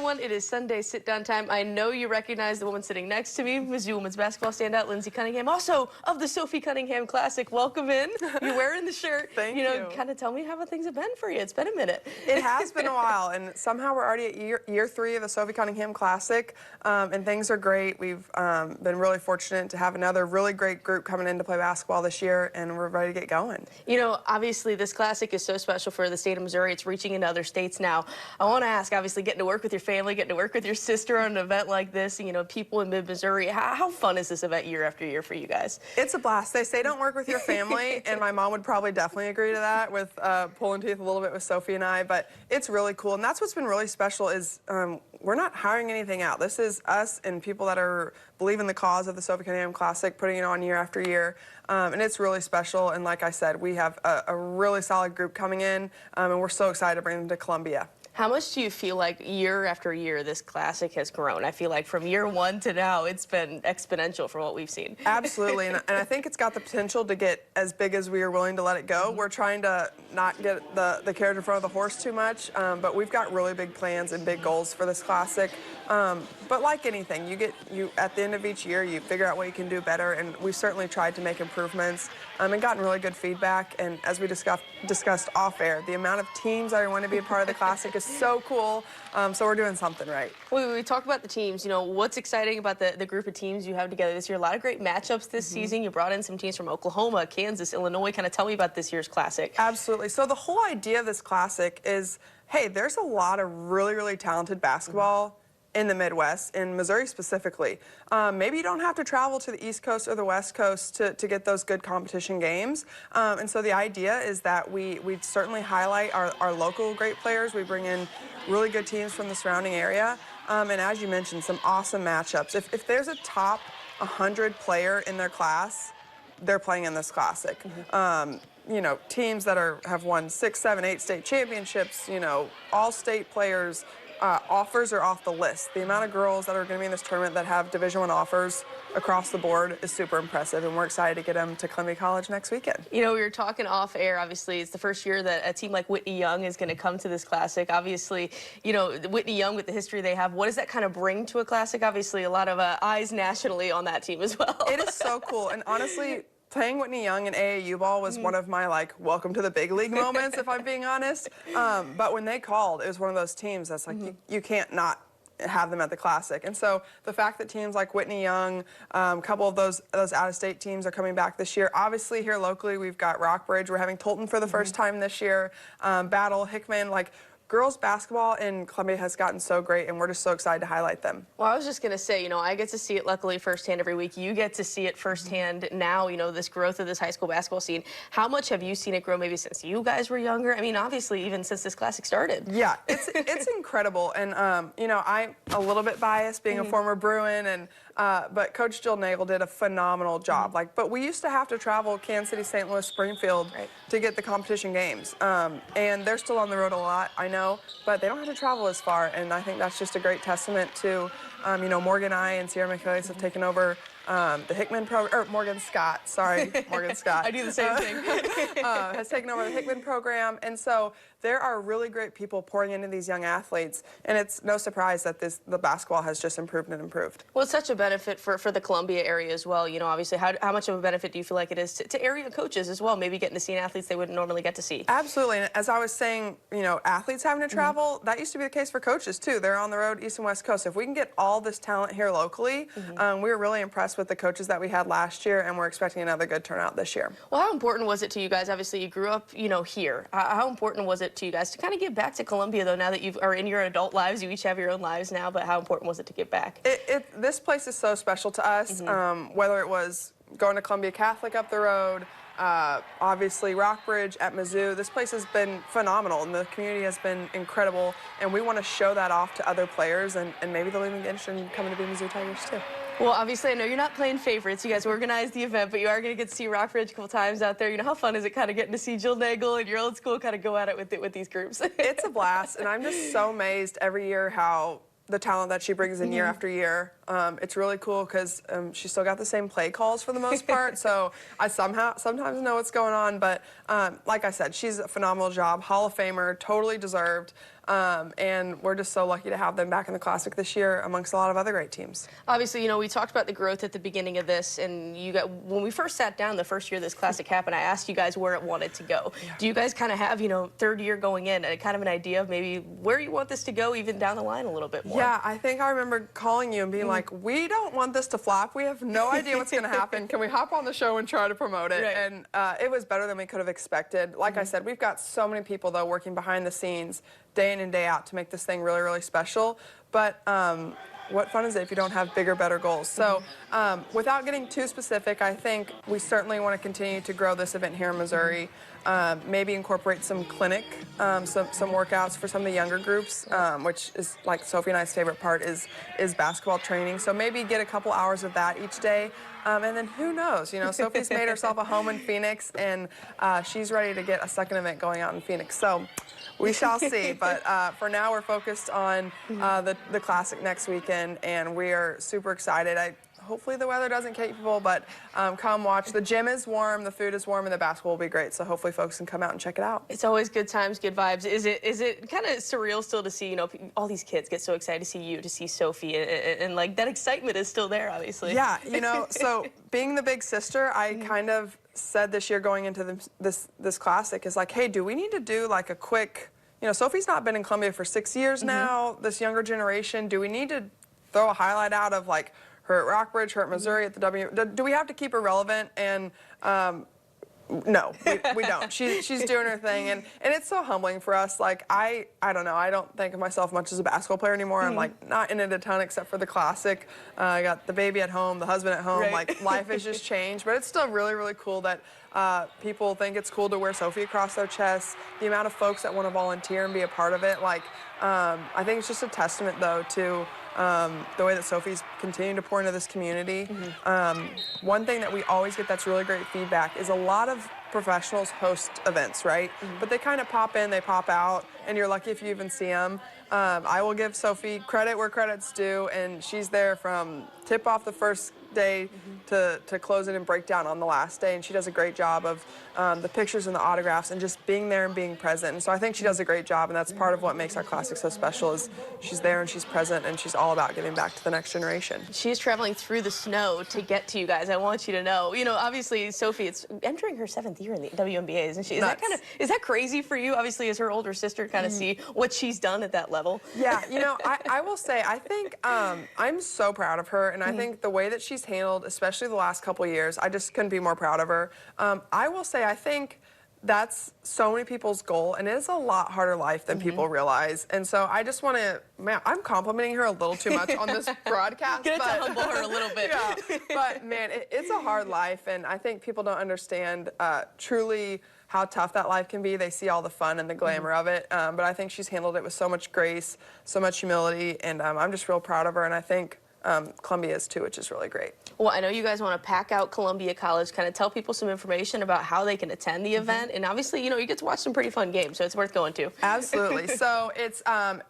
everyone. It is Sunday sit-down time. I know you recognize the woman sitting next to me, Mizzou women's basketball standout, Lindsey Cunningham, also of the Sophie Cunningham Classic. Welcome in. You're wearing the shirt. Thank you. Kind of tell me how things have been for you. It's been a minute. It has been a while, and somehow we're already at year 3 of the Sophie Cunningham Classic, and things are great. We've been really fortunate to have another really great group coming in to play basketball this year, and we're ready to get going. You know, obviously this Classic is so special for the state of Missouri. It's reaching into other states now. I want to ask, obviously, getting to work with your family, getting to work with your sister on an event like this, you know, people in mid-Missouri, how fun is this event year after year for you guys? It's a blast. They say don't work with your family, and my mom would probably definitely agree to that with pulling teeth a little bit with Sophie and I, but it's really cool, and that's what's been really special is we're not hiring anything out. This is us and people that believe in the cause of the Sophie Cunningham Classic, putting it on year after year, and it's really special, and like I said, we have a really solid group coming in, and we're so excited to bring them to Columbia. How much do you feel like year after year this Classic has grown? I feel like from year 1 to now, it's been exponential from what we've seen. Absolutely, and I think it's got the potential to get as big as we are willing to let it go. We're trying to not get the carriage in front of the horse too much, but we've got really big plans and big goals for this Classic. But like anything, you at the end of each year, you figure out what you can do better, and we certainly tried to make improvements and gotten really good feedback. And as we discussed off air, the amount of teams that want to be a part of the Classic is so cool. So we're doing something right. Well, we talked about the teams. You know, what's exciting about the group of teams you have together this year? A lot of great matchups this season. You brought in some teams from Oklahoma, Kansas, Illinois. Kind of tell me about this year's Classic. Absolutely. So the whole idea of this Classic is, hey, there's a lot of really, really talented basketball in the Midwest, in Missouri specifically. Maybe you don't have to travel to the East Coast or the West Coast to get those good competition games. And so the idea is that we certainly highlight our local great players. We bring in really good teams from the surrounding area. And as you mentioned, some awesome matchups. If there's a top 100 player in their class, they're playing in this Classic. You know, teams that have won 6, 7, 8 state championships, you know, all state players, offers are off the list. The amount of girls that are going to be in this tournament that have Division I offers across the board is super impressive, and we're excited to get them to Columbia College next weekend. You know, we were talking off air, obviously, it's the first year that a team like Whitney Young is going to come to this Classic. Obviously, you know, Whitney Young, with the history they have, what does that kind of bring to a Classic? Obviously, a lot of eyes nationally on that team as well. It is so cool, and honestly, playing Whitney Young in AAU ball was one of my, like, welcome to the big league moments, if I'm being honest. But when they called, it was one of those teams that's like, you can't not have them at the Classic. And so the fact that teams like Whitney Young, a couple of those out-of-state teams are coming back this year. Obviously, here locally, we've got Rockbridge. We're having Tolton for the first time this year. Battle, Hickman, like, girls basketball in Columbia has gotten so great, and we're just so excited to highlight them. Well, I was just going to say, you know, I get to see it luckily firsthand every week. You get to see it firsthand now, you know, this growth of this high school basketball scene. How much have you seen it grow maybe since you guys were younger? I mean, obviously, even since this Classic started. Yeah, it's incredible. And, you know, I'm a little bit biased being a former Bruin, and but Coach Jill Nagel did a phenomenal job. But we used to have to travel Kansas City, St. Louis, Springfield to get the competition games. And they're still on the road a lot, I know, but they don't have to travel as far. And I think that's just a great testament to, you know, Morgan I and Sierra Michaelis have taken over the Hickman program, or Morgan Scott, sorry, Morgan Scott. I do the same thing. Has taken over the Hickman program, and so there are really great people pouring into these young athletes, and it's no surprise that the basketball has just improved and improved. Well, it's such a benefit for the Columbia area as well. You know, obviously, how much of a benefit do you feel like it is to area coaches as well, maybe getting to see athletes they wouldn't normally get to see? Absolutely, and as I was saying, you know, athletes having to travel, that used to be the case for coaches too. They're on the road East and West Coast. If we can get all this talent here locally, we were really impressed with the coaches that we had last year, and we're expecting another good turnout this year. Well, how important was it to you guys? Obviously, you grew up, you know, here. How important was it to you guys to kind of give back to Columbia, though, now that you are in your adult lives? You each have your own lives now, but how important was it to give back? This place is so special to us, whether it was going to Columbia Catholic up the road, obviously Rockbridge at Mizzou. This place has been phenomenal, and the community has been incredible, and we want to show that off to other players, and maybe they'll even get interested in coming to be Mizzou Tigers too. Well, obviously, I know you're not playing favorites. You guys organized the event, but you are going to get to see Rockbridge a couple times out there. You know, how fun is it kind of getting to see Jill Nagel and your old school kind of go at it with these groups? It's a blast, and I'm just so amazed every year how the talent that she brings in year after year. It's really cool because she's still got the same play calls for the most part, so I sometimes know what's going on, but like I said, she's a phenomenal job, Hall of Famer, totally deserved. And we're just so lucky to have them back in the Classic this year amongst a lot of other great teams. Obviously, we talked about the growth at the beginning of this, and when we first sat down the first year this Classic happened, I asked you guys where it wanted to go. Yeah. Do you guys kind of have, third year going in, kind of an idea of maybe where you want this to go even down the line a little bit more? Yeah, I think I remember calling you and being like, we don't want this to flop. We have no idea what's going to happen. Can we hop on the show and try to promote it? Right. And it was better than we could have expected. Like I said, we've got so many people, though, working behind the scenes day in and day out to make this thing really, really special. But what fun is it if you don't have bigger, better goals? So without getting too specific, I think we certainly want to continue to grow this event here in Missouri. Maybe incorporate some clinic, some workouts for some of the younger groups, which is like Sophie and I's favorite part is basketball training. So maybe get a couple hours of that each day. And then who knows? Sophie's made herself a home in Phoenix, and she's ready to get a second event going out in Phoenix. So we shall see. But for now, we're focused on the Classic next weekend, and we are super excited. Hopefully the weather doesn't keep people, but come watch. The gym is warm, the food is warm, and the basketball will be great. So hopefully folks can come out and check it out. It's always good times, good vibes. Is it kind of surreal still to see, all these kids get so excited to see you, to see Sophie, and like that excitement is still there, obviously. Yeah, so being the big sister, I kind of said this year going into this Classic is like, hey, do we need to do like a quick, Sophie's not been in Columbia for 6 years now, this younger generation, do we need to throw a highlight out of like her at Rockbridge, her at Missouri, at the W. Do we have to keep her relevant? And no, we don't. She's doing her thing, and it's so humbling for us. Like I don't know. I don't think of myself much as a basketball player anymore. I'm like not in it a ton except for the Classic. I got the baby at home, the husband at home. Right. Like life has just changed, but it's still really, really cool that people think it's cool to wear Sophie across their chest. The amount of folks that want to volunteer and be a part of it. Like I think it's just a testament though to the way that Sophie's continuing to pour into this community. One thing that we always get that's really great feedback is a lot of professionals host events, right? But they kind of pop in, they pop out, and you're lucky if you even see them. I will give Sophie credit where credit's due, and she's there from tip off the first day to close it and break down on the last day, and she does a great job of the pictures and the autographs and just being there and being present. And so I think she does a great job, and that's part of what makes our Classic so special is she's there and she's present and she's all about giving back to the next generation. She's traveling through the snow to get to you guys. I want you to know, obviously Sophie, it's entering her 7th year in the WNBA, isn't she? Is that crazy for you? Obviously, as her older sister, to kind of see what she's done at that level. Yeah, I will say, I think I'm so proud of her, and I think the way that she's handled, especially the last couple years, I just couldn't be more proud of her. I will say, I think that's so many people's goal, and it is a lot harder life than people realize. And so I just want to, man, I'm complimenting her a little too much on this broadcast. Get it to humble her a little bit. Yeah, but man, it's a hard life, and I think people don't understand truly how tough that life can be. They see all the fun and the glamour of it, but I think she's handled it with so much grace, so much humility, and I'm just real proud of her, and I think Columbia is too, which is really great. Well, I know you guys want to pack out Columbia College, kind of tell people some information about how they can attend the event, and obviously, you get to watch some pretty fun games, so it's worth going to. Absolutely. So it's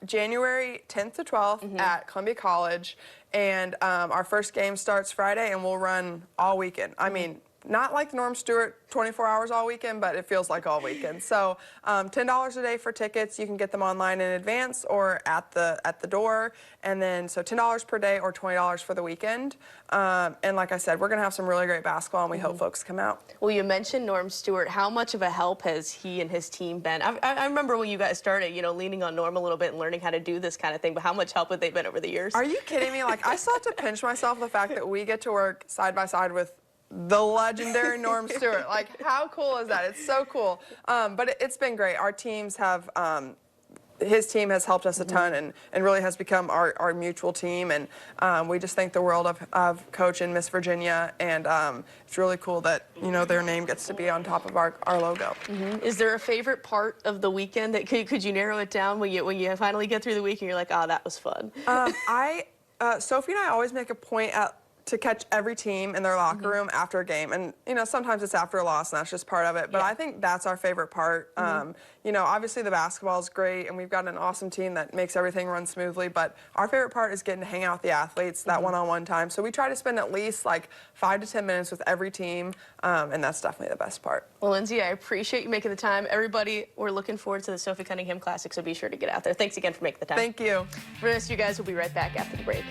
January 10th to 12th at Columbia College, and our first game starts Friday, and we'll run all weekend. I mean, not like Norm Stewart, 24 hours all weekend, but it feels like all weekend. So $10 a day for tickets. You can get them online in advance or at the door. And then so $10 per day or $20 for the weekend. And like I said, we're going to have some really great basketball, and we hope folks come out. Well, you mentioned Norm Stewart. How much of a help has he and his team been? I remember when you guys started, leaning on Norm a little bit and learning how to do this kind of thing, but how much help have they been over the years? Are you kidding me? Like, I still have to pinch myself the fact that we get to work side by side with the legendary Norm Stewart. Like, how cool is that? It's so cool. But it's been great. Our teams have, his team has helped us a ton and really has become our mutual team. And we just thank the world of Coach and Miss Virginia. And it's really cool that, their name gets to be on top of our logo. Is there a favorite part of the weekend that could you narrow it down when you finally get through the week and you're like, oh, that was fun? Sophie and I always make a point to catch every team in their locker room after a game. And, you know, sometimes it's after a loss, and that's just part of it. But I think that's our favorite part. You know, obviously the basketball is great, and we've got an awesome team that makes everything run smoothly. But our favorite part is getting to hang out with the athletes, that one-on-one time. So we try to spend at least like 5 to 10 minutes with every team, and that's definitely the best part. Well, Lindsey, I appreciate you making the time. Everybody, we're looking forward to the Sophie Cunningham Classic, so be sure to get out there. Thanks again for making the time. Thank you. For the rest of you guys, we'll be right back after the break.